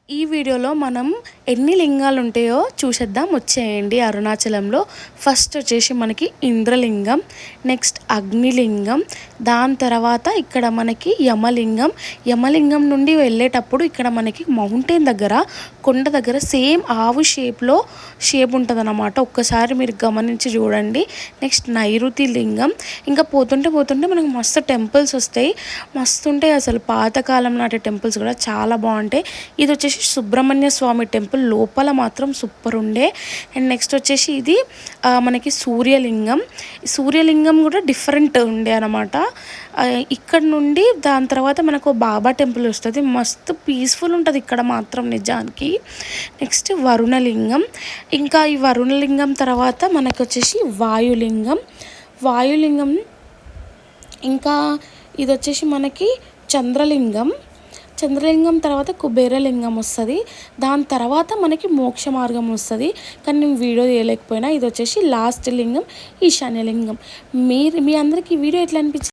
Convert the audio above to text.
ఈ వీడియోలో మనం ఎన్ని లింగాలు ఉంటాయో చూసేద్దాం వచ్చేయండి. అరుణాచలంలో ఫస్ట్ వచ్చేసి మనకి ఇంద్రలింగం, నెక్స్ట్ అగ్నిలింగం, దాని తర్వాత ఇక్కడ మనకి యమలింగం నుండి వెళ్ళేటప్పుడు ఇక్కడ మనకి మౌంటైన్ దగ్గర, కొండ దగ్గర సేమ్ ఆవు షేప్ ఉంటుంది అన్నమాట. ఒక్కసారి మీరు గమనించి చూడండి. నెక్స్ట్ నైరుతి లింగం. ఇంకా పోతుంటే మనకు మస్తు టెంపుల్స్ వస్తాయి, మస్తు ఉంటాయి అసలు. పాతకాలం నాటి టెంపుల్స్ కూడా చాలా బాగుంటాయి. ఇది వచ్చేసి సుబ్రహ్మణ్య స్వామి టెంపుల్, లోపల మాత్రం సూపర్ ఉండే. అండ్ నెక్స్ట్ వచ్చేసి ఇది మనకి సూర్యలింగం కూడా డిఫరెంట్ ఉండే అనమాట. ఇక్కడ నుండి దాని తర్వాత మనకు బాబా టెంపుల్ వస్తుంది, మస్తు పీస్ఫుల్ ఉంటుంది ఇక్కడ మాత్రం నిజానికి. నెక్స్ట్ వరుణలింగం. ఇంకా ఈ వరుణలింగం తర్వాత మనకు వచ్చేసి వాయులింగం. ఇంకా ఇది వచ్చేసి మనకి చంద్రలింగం తర్వాత కుబేరలింగం వస్తుంది. దాని తర్వాత మనకి మోక్ష మార్గం వస్తుంది, కానీ నేను వీడియో తీయలేకపోయినా. ఇది వచ్చేసి లాస్ట్ లింగం ఈశాన్యలింగం. మీ అందరికీ ఈ వీడియో ఎట్లా అనిపించింది?